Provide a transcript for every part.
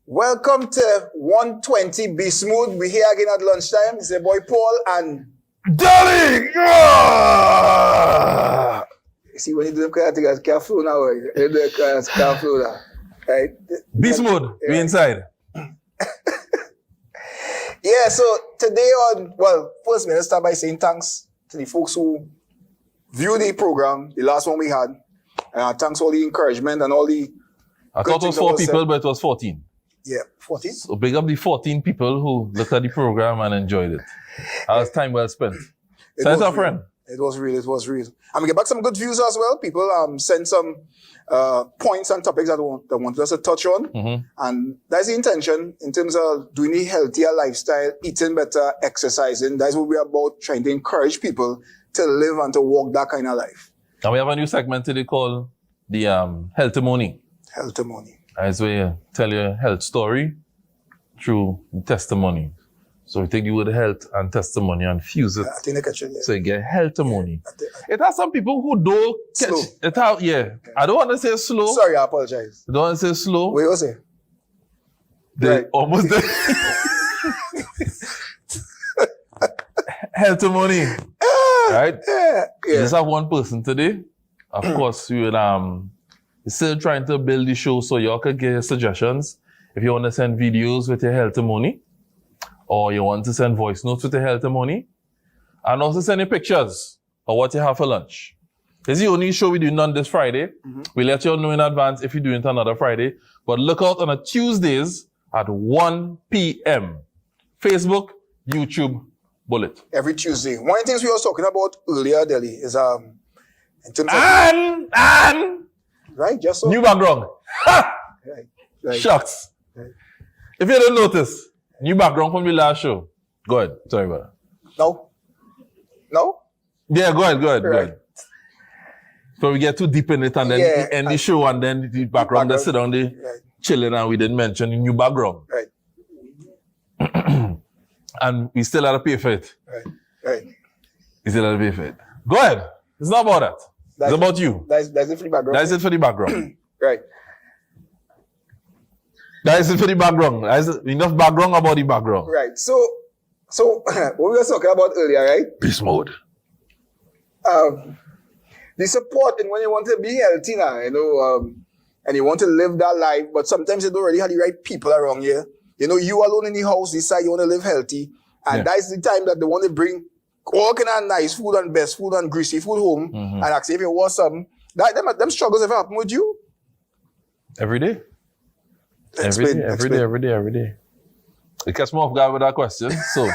Welcome to 120 BeastMode. We're here again at lunchtime. It's your boy Paul and Daddy! see when you do them kind of things, can't flow now. You do them kind of can't flow now. Right? BeastMode, we inside. Yeah, so today first let's start by saying thanks to the folks who viewed the program, the last one we had. Thanks for all the encouragement and all the I thought it was 4 people, but it was 14. Yeah, 14. So big up the 14 people who looked at the program and enjoyed it. That was time well spent. Send our friend. It was real. And we get back some good views as well. People send some points and topics that they want us to touch on. Mm-hmm. And that's the intention in terms of doing a healthier lifestyle, eating better, exercising. That's what we're about, trying to encourage people to live and to walk that kind of life. And we have a new segment today called the Healthmony. Healthmony. That's where you tell your health story through testimony. So we take the word health and testimony and fuse it. I think they catch it, yeah. So you get healthmony. It has some people who don't catch Slow. it. Out, yeah. Okay. I don't want to say slow. Sorry, I apologize. I don't want to say slow. What you say? They Right. almost there. Healthmony. Right? Yeah. We just have one person today. Of course, we will still trying to build the show so y'all can get your suggestions. If you want to send videos with your healthmony, or you want to send voice notes with your healthmony, and also send your pictures of what you have for lunch. This is the only show we do on this Friday. Mm-hmm. We let you know in advance if you do it another Friday. But look out on a Tuesdays at 1 p.m. Facebook, YouTube, Bullet. Every Tuesday. One of the things we were talking about earlier, Delhi, is in terms of And right, just so new background. Ha! right. Shucks. Right. If you don't notice, new background from the last show. Go ahead. Sorry about that. No? Yeah, go ahead. Right. So we get too deep in it and then we end the show and then the background that sit down there chilling and we didn't mention the new background. Right. And we still had to pay for it. Right. We still had to pay for it. Go ahead. It's not about that. It's about you. That's it for the background. That's it for the background. Right. That's it for the background. That's enough background about the background. Right. So what we were talking about earlier, right? BeastMode. The support and when you want to be healthy now, and you want to live that life, but sometimes you don't really have the right people around you. You know, you alone in the house decide you want to live healthy, and that's the time that they want to bring all kind of nice food and best food and greasy food home, and ask if you want something. Them struggles ever happen with you? Every day. Every day. You catch me off guard with that question, so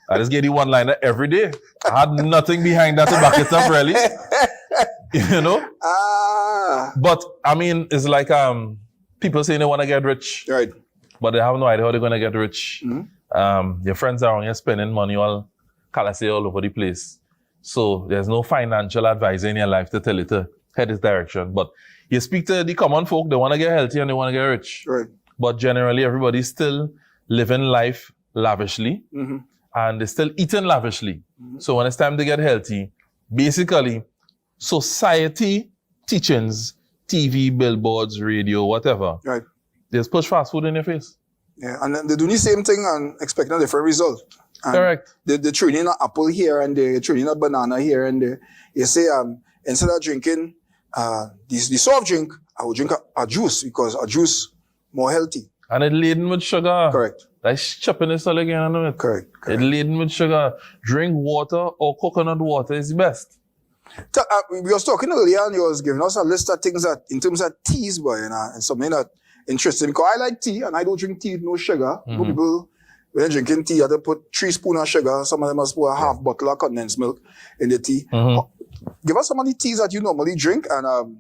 I just gave you one liner every day. I had nothing behind that to back it up, really. You know? But, I mean, it's like people saying they want to get rich. Right. But they have no idea how they're going to get rich. Mm-hmm. Your friends are around here spending money all over the place. So there's no financial advisor in your life to tell you to head this direction. But you speak to the common folk, they want to get healthy and they want to get rich. Right. But generally, everybody's still living life lavishly. Mm-hmm. And they're still eating lavishly. Mm-hmm. So when it's time to get healthy, basically, society teachings, TV, billboards, radio, whatever, right, just push fast food in your face. Yeah, and then they do the same thing and expecting a different result. And correct. They're trading an apple here and they're trading a banana here and there. You say, instead of drinking the soft drink, I will drink a juice because a juice more healthy. And it's laden with sugar. Correct. That's chopping this all again, I know it. Correct. It's laden with sugar. Drink water or coconut water is the best. We was talking earlier and you was giving us a list of things that, in terms of teas, boy, and something that interesting. Because I like tea and I don't drink tea with no sugar. Mm-hmm. People, when they're drinking tea, they put 3 spoons of sugar. Some of them must put a half bottle of condensed milk in the tea. Mm-hmm. Give us some of the teas that you normally drink and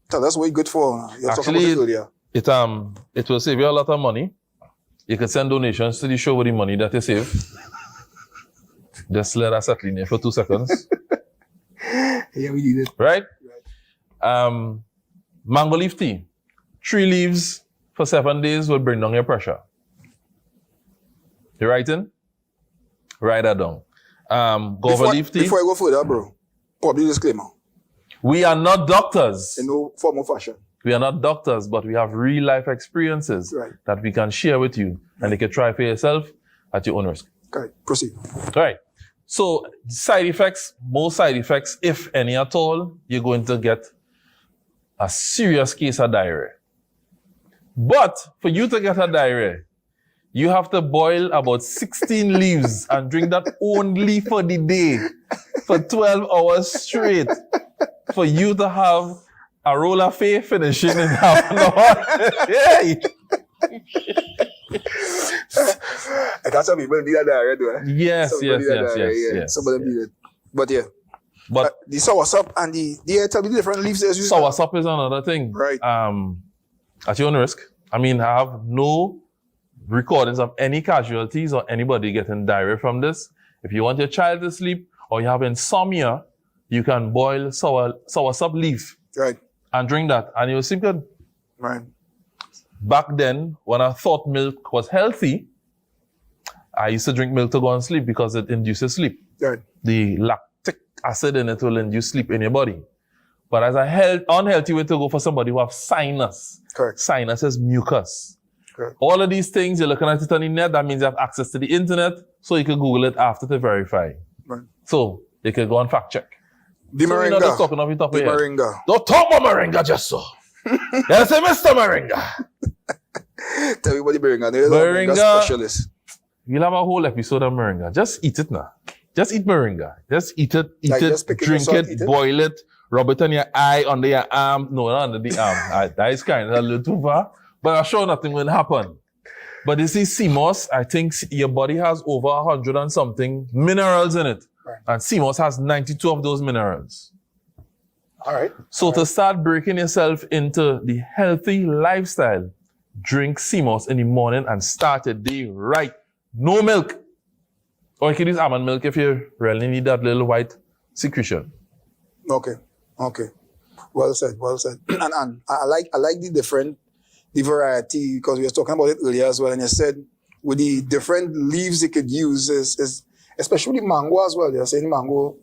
tell us what it's good for. You were talking about it earlier. It will save you a lot of money. You can send donations to the show with the money that you save. Just let us settle in here for 2 seconds. Yeah, we need it. Right? Mango leaf tea. 3 leaves for 7 days will bring down your pressure. You writing? Write that down. Guava leaf tea. Before I go further, bro, probably disclaimer. We are not doctors. In no form or fashion. We are not doctors, but we have real life experiences that we can share with you. And you can try for yourself at your own risk. Okay, proceed. All right. So side effects, most side effects, if any at all, you're going to get a serious case of diarrhea. But for you to get a diarrhea, you have to boil about 16 leaves and drink that only for the day for 12 hours straight for you to have a roll of faith finishing in half an hour. Hey. That's how people need a diarrhea, though. Yes. Some of them need it. But yeah. But the soursop and tell me the different leaves as you soursop is another thing. Right. At your own risk. I mean, I have no recordings of any casualties or anybody getting diarrhea from this. If you want your child to sleep or you have insomnia, you can boil soursop leaf. Right. And drink that, and you'll sleep good. Right. Back then, when I thought milk was healthy, I used to drink milk to go and sleep because it induces sleep. Right. The lactic acid in it will induce sleep in your body. But as a unhealthy way to go for somebody who have sinus. Correct. Sinus is mucus. Correct. All of these things, you're looking at it on the net, that means you have access to the internet, so you can Google it after to verify. Right. So, you can go and fact check. The moringa. We're not just talking off the top of your head. Moringa. Don't talk about moringa just so. Yes, Mr. Moringa. Tell me about the moringa. They're the Moringa specialist. We'll have a whole episode of moringa. Just eat it now. Just eat moringa. Just eat it, drink it, boil it, rub it on your eye, under your arm. No, not under the arm. That is kind of a little too far. But I'm sure nothing will happen. But you see, CMOS, I think your body has over 100 and something minerals in it. Right. And CMOS has 92 of those minerals. All right. So to start breaking yourself into the healthy lifestyle, drink CMOS in the morning and start the day right. No milk. Or you can use almond milk if you really need that little white secretion. Okay. Well said. And I like the variety, because we were talking about it earlier as well, and you said with the different leaves you could use is especially mango as well. You're saying mango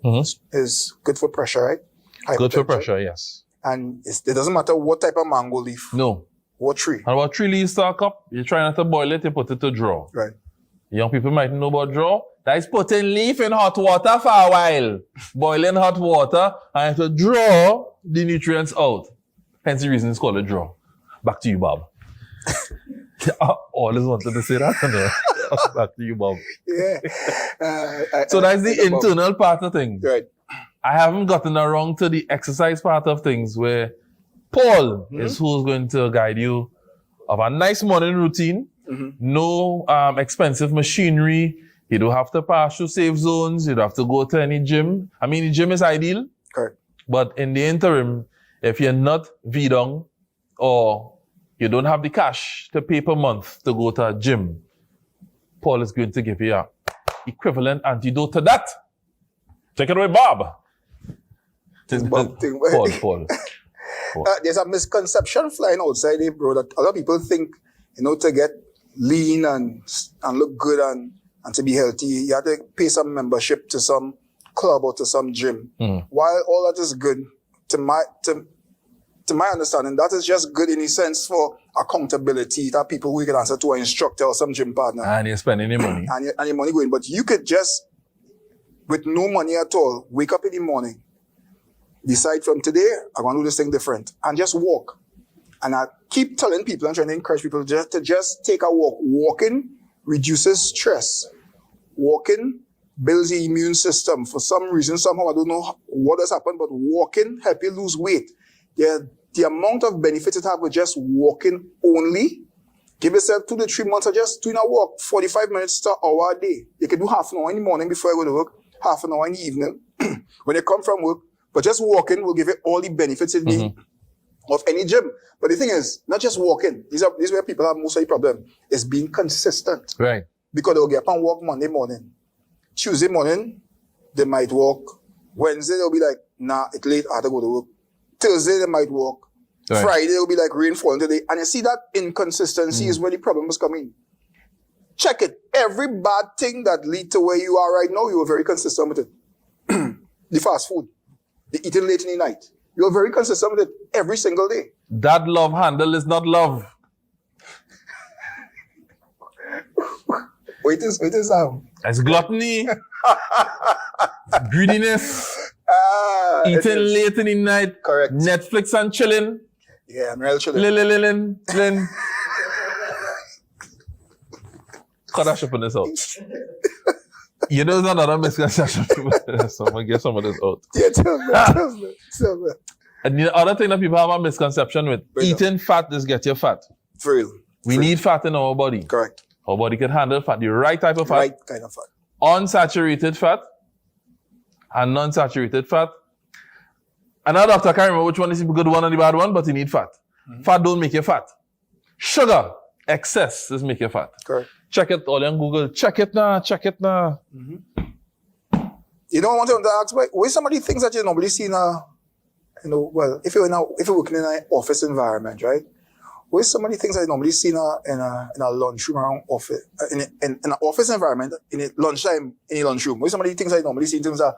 is good for pressure, right? Good for pressure, yes. And it doesn't matter what type of mango leaf. No. What tree? And about 3 leaves to a cup, you try not to boil it, you put it to draw. Right. Young people might know about draw. That is putting leaf in hot water for a while. Boiling hot water, and to draw the nutrients out. Hence the reason it's called a draw. Back to you, Bob. I always wanted to say that. Back to you, Bob. Yeah. So that's the internal part of things. Right. I haven't gotten around to the exercise part of things, where Paul is who's going to guide you of a nice morning routine. No expensive machinery. You don't have to pass through safe zones. You don't have to go to any gym. I mean, the gym is ideal. Correct. But in the interim, if you're not VDONG or you don't have the cash to pay per month to go to a gym, Paul is going to give you a equivalent antidote to that. Take it away, Bob. Paul. There's a misconception flying outside here, bro, that a lot of people think, to get lean and look good and to be healthy, you have to pay some membership to some club or to some gym. While all that is good, to my understanding, that is just good in a sense for accountability, that people who can answer to an instructor or some gym partner. And you're spending your money. And your money going. But you could just, with no money at all, wake up in the morning, decide from today, I'm going to do this thing different, and just walk. And I keep telling people and trying to encourage people to just take a walk. Walking reduces stress. Walking builds the immune system. For some reason, somehow, I don't know what has happened, but walking helps you lose weight. The amount of benefits it has with just walking only, give yourself 2 to 3 months of just doing a walk, 45 minutes to an hour a day. You can do half an hour in the morning before you go to work, half an hour in the evening when you come from work. But just walking will give you all the benefits you need of any gym. But the thing is, not just walking. These are where people have most of the problem, is being consistent. Right. Because they'll get up and walk Monday morning. Tuesday morning, they might walk. Wednesday, they'll be like, nah, it's late, I have to go to work. Thursday, they might walk. Right. Friday, it'll be like rain falling today. And you see that inconsistency is where the problem is coming. Check it. Every bad thing that lead to where you are right now, you are very consistent with it. The fast food, the eating late in the night. You're very consistent with it every single day. That love handle is not love. Wait is It's gluttony, greediness, it eating is. late in the night, Correct. Netflix and chilling. Yeah, I'm real chilling. Lin. Cut that shit on this out. You know, there's another misconception. So I'm going to get some of this out. Yeah, tell me. And the other thing that people have a misconception with, eating fat is get you fat. For real. We need fat in our body. Correct. Our body can handle fat, the right type of fat. Right kind of fat. Unsaturated fat and non-saturated fat. Another doctor can't remember which one is the good one and the bad one, but you need fat. Fat don't make you fat. Sugar, excess is make you fat. Correct. Check it all on Google. Check it now. You know, I want to ask, what is some of the things that you normally see in a, well, if you're working in an office environment, right? What is some of the things that you normally see in a lunchroom around office, in an office environment, in a lunchtime, in a lunchroom? What is some of the things that you normally see in terms of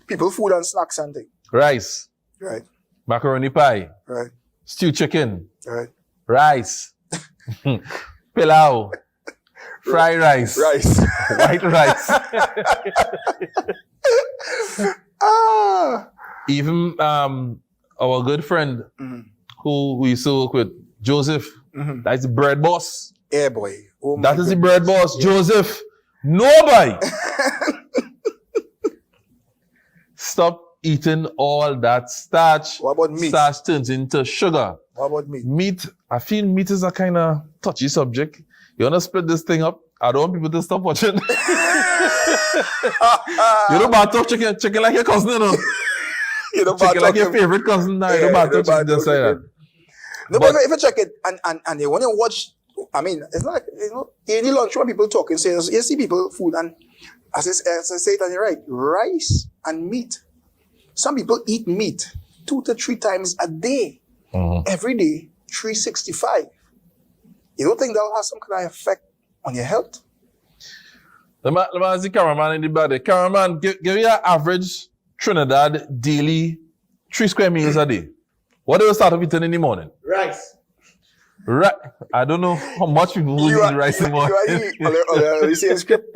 people, food and snacks and things? Rice. Right. Macaroni pie. Right. Stewed chicken. Right. Rice. Pilau. Fried rice. Rice. White rice. Even our good friend who we used to work with, Joseph, that's the bread boss. Yeah, boy. Oh That is the bread boss, Joseph. Nobody. Stop eating all that starch. What about meat? Starch turns into sugar. What about meat? Meat, I feel meat is a kind of touchy subject. You want to split this thing up? I don't want people to stop watching. You don't about talk chicken like your cousin, you know? You know, Chicken like your favorite cousin now. You don't about talk chicken just like that. No, but if you check it and you want to watch, I mean, it's like, in the lunch when people talking, say, you see people food and as I say it on the right, rice and meat. Some people eat meat 2 to 3 times a day. Every day, 365. You don't think that will have some kind of effect on your health? Let me ask the cameraman in the body. Cameraman, give me an average Trinidad daily 3 square meals a day. What do you start off eating in the morning? Rice. Right. I don't know how much people will eat rice in the morning. You see the script?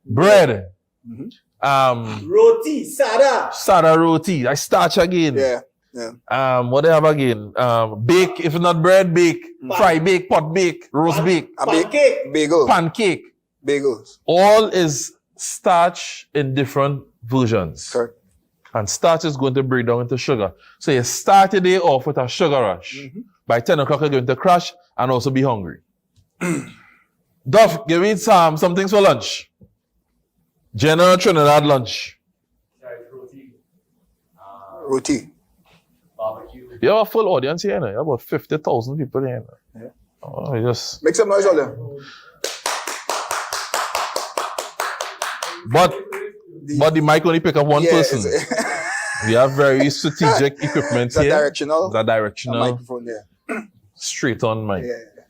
Bread. Roti, sada. Sada roti. I starch again. Yeah. What do they have again? Bake, if not bread, bake. Fry bake, pot bake, roast bake. Pancake. Pancake. Bagels. All is starch in different versions. Correct. And starch is going to break down into sugar. So you start the day off with a sugar rush. By 10 o'clock, you're going to crash and also be hungry. Duff, give me some things for lunch. General Trinidad lunch. Roti. Barbecue. You have a full audience here, you know? You have about 50,000 people here. You know? Yeah. Oh, you just... Make some noise, all them. But the mic only pick up one person. We have very strategic equipment It's a here. directional. It's a directional. A microphone there. Straight on mic. Yeah.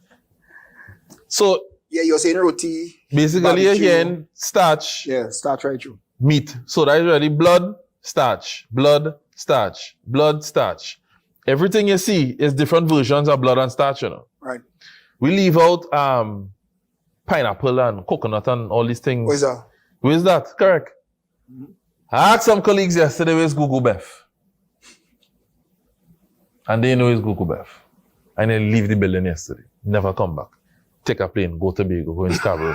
So Yeah, you're saying roti. basically barbecue. again, starch, Yeah, starch right through. meat. So that is really blood, starch, blood, starch, blood, starch. Everything you see is different versions of blood and starch, you know. Right. We leave out pineapple and coconut and all these things. What is that? Where's that? Correct. I asked some colleagues yesterday, where's Google Beth? And they know it's Google Beth. And they leave the building yesterday. Never come back. Take a plane, go to Tobago, go in Scarborough.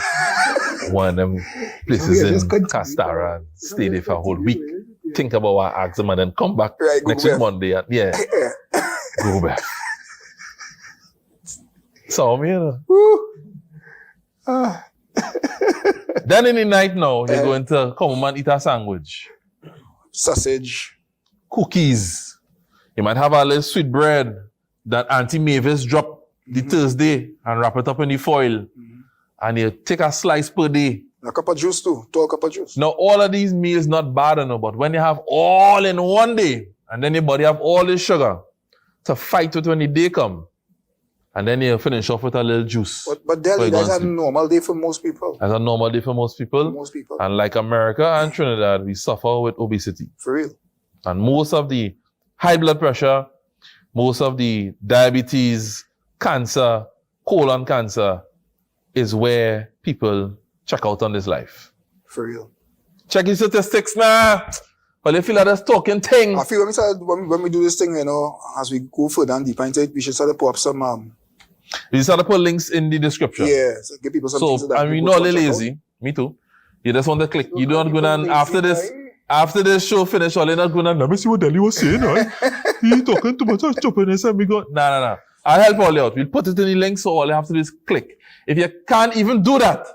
One of them places in Castara and stay there for a whole week. Think about what I asked them and then come back Right, next Google week Beth. Monday. And, yeah, Google Beth. So, you know. Woo. Then in the night now, you're going to come home and eat a sandwich. Sausage. Cookies. You might have a little sweet bread that Auntie Mavis dropped the Thursday and wrap it up in the foil. And you take a slice per day. A cup of juice too. 12 cup of juice. Now, all of these meals not bad enough, but when you have all in one day, and then your body have all this sugar to fight with when the day come, and then you finish off with a little juice. But Delhi, that's a normal day for most people. That's a normal day for most people. Most people. And like America and Trinidad, we suffer with obesity. For real. And most of the high blood pressure, most of the diabetes, cancer, colon cancer is where people check out on this life. For real. Check your statistics, man. Well, if you let us talking thing. I feel when we do this thing, you know, as we go further and deeper into it, we should start to put up some You start to put links in the description. yeah, so give people some things So, that and we people know a can little check out. lazy. Me too. You just want to click. You don't go down lazy, after this. right? After this show finish, all you're not going to, let me see what Delhi was saying, right? He talking too much, choppiness, and we go, nah. I'll help all you out. We'll put it in the link, so all you have to do is click. If you can't even do that,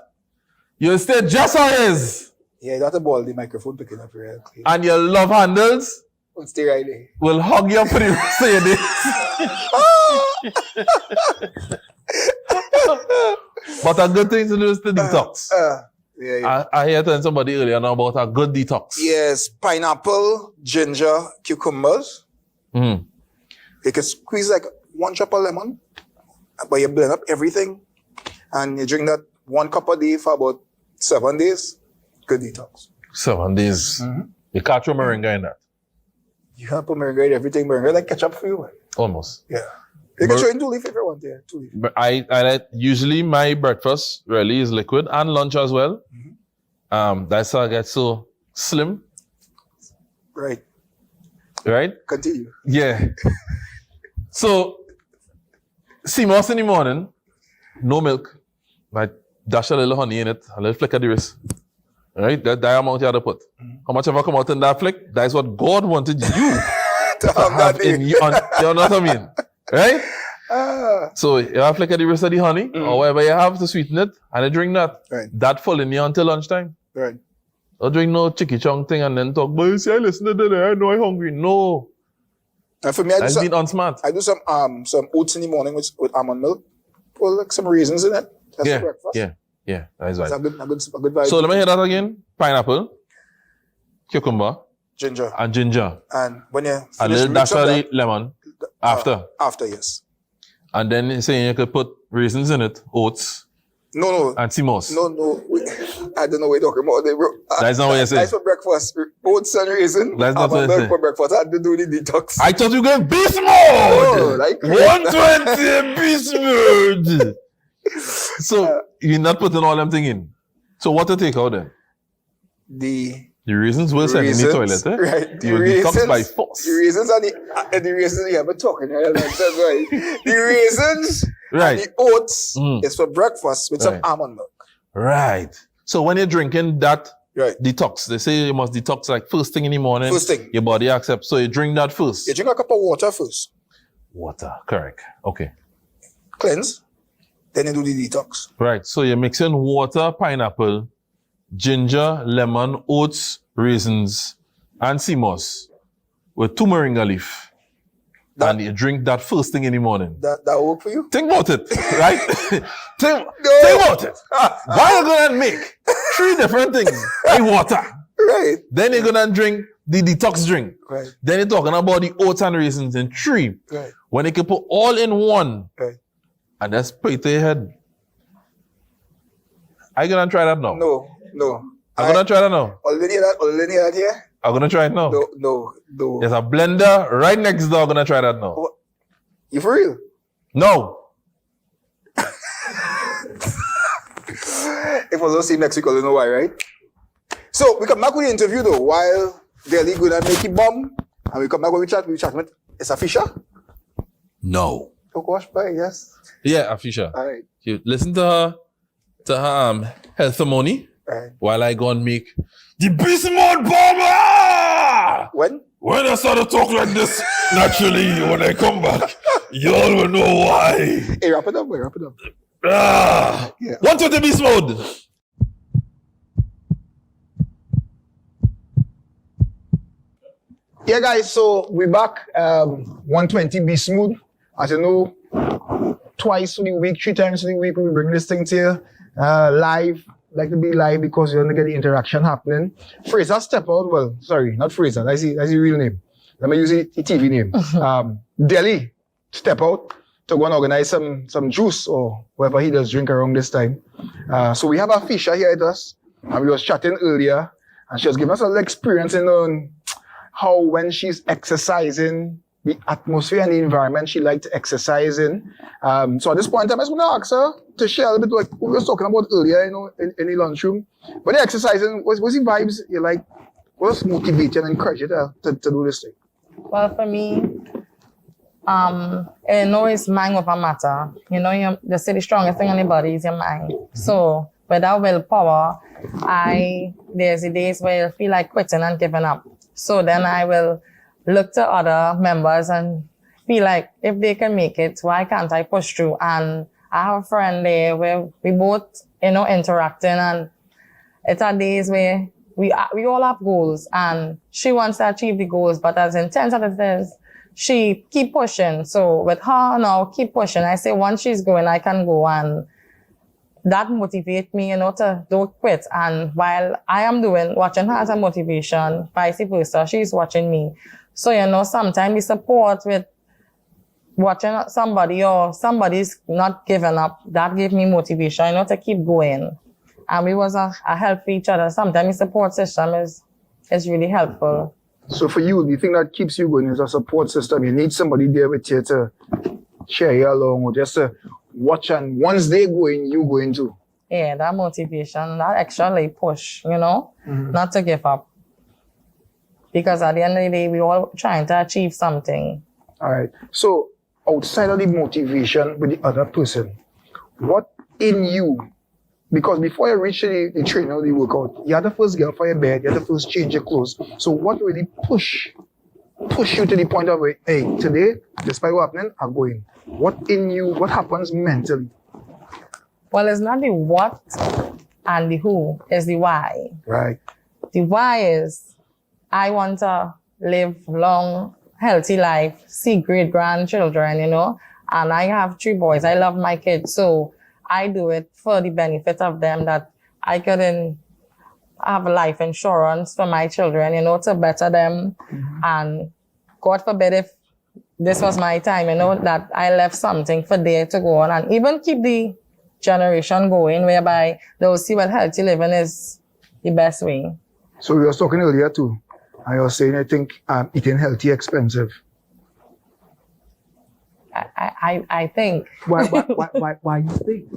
you'll stay just how it is. Yeah, that's a ball, the microphone picking up real clean. And your love handles We'll stay right there. will hug you for the rest of your days. But a good thing to do is to detox. Yeah. I hear telling somebody earlier now about a good detox. Yes, pineapple, ginger, cucumbers. Mm-hmm. You can squeeze like 1 drop of lemon, but you blend up everything, and you drink that 1 cup a day for about 7 days. Good detox. 7 days. You can't throw moringa in that. You can put moringa in everything. Moringa like ketchup for you, man. Almost. Yeah. You can throw in 2 leaf if you want, yeah. 2 leaf. But I like, usually my breakfast really is liquid and lunch as well. That's how I get so slim, Right. right? Continue. Yeah. So, CMOS in the morning, no milk. I dash a little honey in it, a little flick of the wrist. Right? That amount you have to put. How much ever come out in that flick? That is what God wanted you To to have in you. You know what I mean? Right? So you have flick of the wrist of the honey, or whatever you have to sweeten it, and you drink that. Right. That full in you until lunchtime. Right. Don't drink no chicky chong thing and then talk, but you see, I listen to that, I know I'm hungry. No. And for me, I do That's some, being unsmart. I do some oats in the morning with almond milk. Put like some raisins in it. That's for breakfast. Yeah, that is It's right. a good vibe. So let me hear that again. Pineapple, cucumber, Ginger. and ginger. And when you A finish little mix dash up of that, the lemon after. after, yes. And then you're saying you could put raisins in it, oats, No. and CMOS. No. I don't know what you're talking about. Bro. That's not what you're saying. That's for breakfast. Oats and raisin. That's not what almond you're milk saying. for breakfast. I had to do the detox. I thought you were going beast mode! Oh, like- 120 beast mode! So, you're not putting all them thing in. So, what to take out then? The The raisins will send in the raisins, toilet, eh? right? The You will raisins, detox by force. The raisins and the raisins, yeah, but talking, right? That's right. The raisins Right. and the oats Mm. is for breakfast with some Right. almond milk. Right. So when you're drinking that Right. detox, they say you must detox like first thing in the morning. First thing. Your body accepts. So you drink that first. You drink a cup of water first, Water. Correct. Okay. cleanse, then you do the detox. Right. So you're mixing water, pineapple, ginger, lemon, oats, raisins, and CMOS with 2 moringa leaf. And you drink that first thing in the morning. That work for you? Think about it, right? think about it. Why are you going to make 3 different things? Like water. Right. Then you're going to drink the detox drink. Right. Then you're talking about the oats and raisins in 3. Right. When you can put all in 1. Right. And that's pay to your head. Are you going to try that now? No. I'm going to try that now. Already that here? I'm going to try it now. No. There's a blender right next door. I'm going to try that now. What? You for real? No. If it was us see next week, you know why, right? So we come back with the interview though, while Delhi going to make it bomb, and we come back when we chat with, it's a Fisher? No. Oh gosh, bye, yes. Yeah, Afisha. All right. You listen to her health money Right. while I go and make the BeastMode bomber! When? When I start to talk like this, naturally, when I come back, y'all will know why. Hey, wrap it up. Yeah. 120 beast mode. Yeah, guys, so we're back. 120 BeastMode. As you know, twice a week, 3 times a week, we bring this thing to you live. Like to be live because you're gonna get the interaction happening. Fraser step out. Well, sorry, not Fraser. That's his real name. Let me use the TV name. Delhi step out to go and organize some juice or whatever he does drink around this time. So we have a Fisher here with us, and we was chatting earlier, and she was giving us a little experience in how when she's exercising, the atmosphere and the environment she liked to exercise in. So at this point in time, I just want to ask her to share a little bit like what we were talking about earlier, in the lunchroom. When you're exercising, what's the vibes you like? What's motivating and encourage you to do this thing? Well, for me, it's mind over matter. They say the strongest thing in the body is your mind. So without willpower, there's the days where I feel like quitting and giving up. So then I will look to other members and feel like if they can make it, why can't I push through? And I have a friend there where we both, interacting, and it's our days where we all have goals, and she wants to achieve the goals, but as intense as it is, she keep pushing. So with her now, keep pushing. I say once she's going, I can go, and that motivates me, to don't quit. And while I am watching her as a motivation, vice versa, she's watching me. So, sometimes the support with watching somebody or somebody's not giving up, that gave me motivation, to keep going. And we was a help for each other. Sometimes the support system is really helpful. So for you, the thing that keeps you going is a support system. You need somebody there with you to share you along, or just to watch, and once they going, you going too. Yeah, that motivation, that extra push, not to give up. Because at the end of the day, we all trying to achieve something. All right. So outside of the motivation with the other person, what in you, because before you reach the training or the workout, you had to first get up for your bed, you had to first change your clothes. So what really push you to the point of, hey, today, despite what happening, I'm going. What in you, what happens mentally? Well, it's not the what and the who, it's the why. Right. The why is I want to live long, healthy life, see great grandchildren, and I have 3 boys. I love my kids. So I do it for the benefit of them, that I couldn't have life insurance for my children, to better them. Mm-hmm. And God forbid if this was my time, that I left something for them to go on and even keep the generation going, whereby they'll see what healthy living is the best way. So we were talking earlier too. I was saying I think eating healthy expensive. I think. Why you think?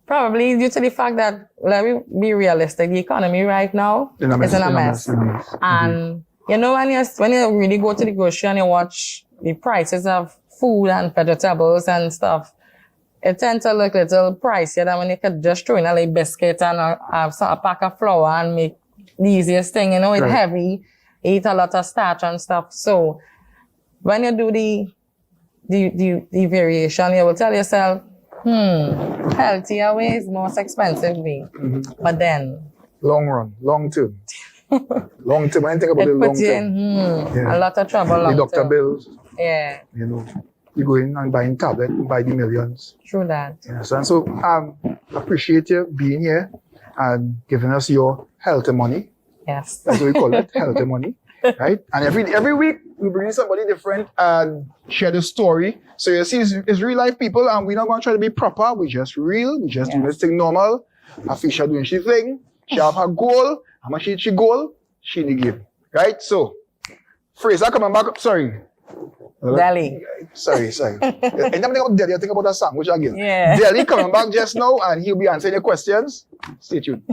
Probably due to the fact that, let me be realistic, the economy right now is in a mess. And when you really go to the grocery and you watch the prices of food and vegetables and stuff, it tends to look a little pricier than when you could just throw in a biscuit and a pack of flour and make the easiest thing. It's right. Heavy, eat a lot of starch and stuff. So when you do the variation, you will tell yourself, healthier way is most expensive way. Mm-hmm. But then long run, long term. Long term. When I think about the long term. A lot of trouble. The doctor bills. Yeah. You go in and buying tablet and buy the millions. True that. Yes, and so appreciate you being here and giving us your healthy money. Yes. That's what we call it, healthy money. Right? And every week we bring in somebody different and share the story. So you see, it's real life people, and we're not going to try to be proper. We're just real. We just do this thing normal. Afisha doing she thing. She have her goal. How much she goal? She in the game. Right? So, Fraser coming back. Sorry. Delhi. Sorry. Anytime I think about Delhi, I think about that sandwich again. Yeah. Delhi coming back just now, and he'll be answering your questions. Stay tuned.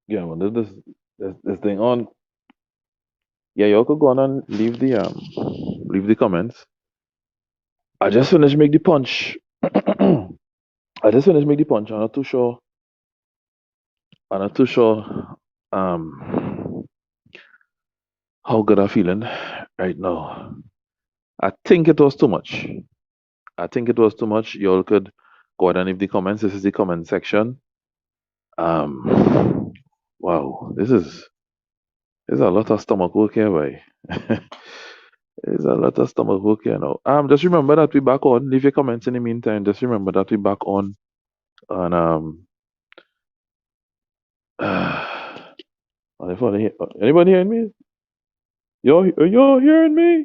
Yeah, man, this thing on. Yeah, y'all could go on and leave the comments. I just finished make the punch. I just finished make the punch. I'm not too sure. I'm not too sure how good I'm feeling right now. I think it was too much. I think it was too much. Y'all could go ahead and leave the comments. This is the comment section. Wow, this is a lot of stomach work here, boy. There's a lot of stomach work here now. Just remember that we back on. Leave your comments in the meantime. Just remember that we back on. And anybody hearing me? You're hearing me?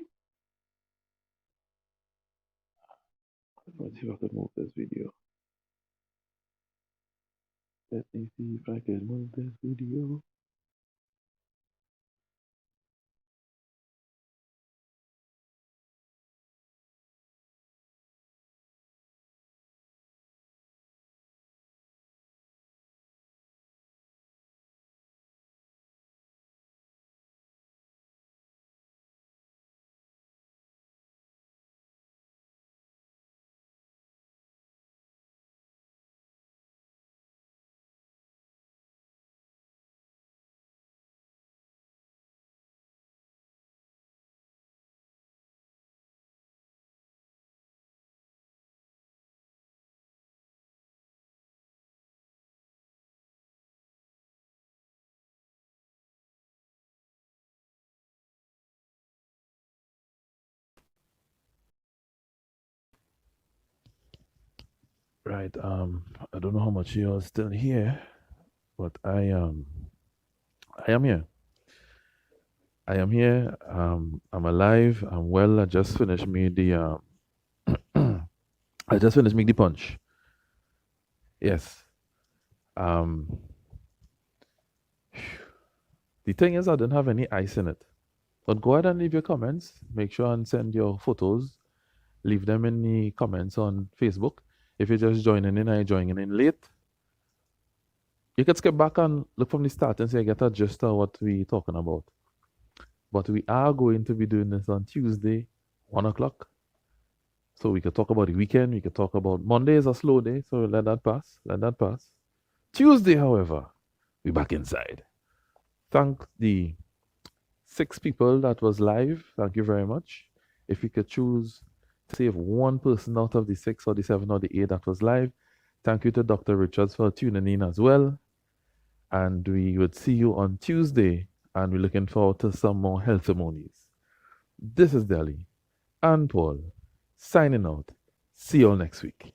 Let's see if I can move this video. Let me see if I can move this video. Right. I don't know how much you're still here, but I am here. I am here. I'm alive. I'm well. I just finished me the I just finished me the punch. Yes. Um the thing is I didn't have any ice in it. But go ahead and leave your comments. Make sure and send your photos. Leave them in the comments on Facebook. If you're just joining in, I joining in late. You can skip back and look from the start and say get a gist of what we talking about. But we are going to be doing this on Tuesday, 1 o'clock. So we could talk about the weekend. We could talk about Monday is a slow day, so let that pass. Let that pass. Tuesday, however, we back inside. Thank the 6 people that was live. Thank you very much. If we could choose to save one person out of the 6 or the 7 or the 8 that was live, thank you to Dr. Richards for tuning in as well. And we would see you on Tuesday, and we're looking forward to some more health ceremonies. This is Delhi and Paul signing out. See you all next week.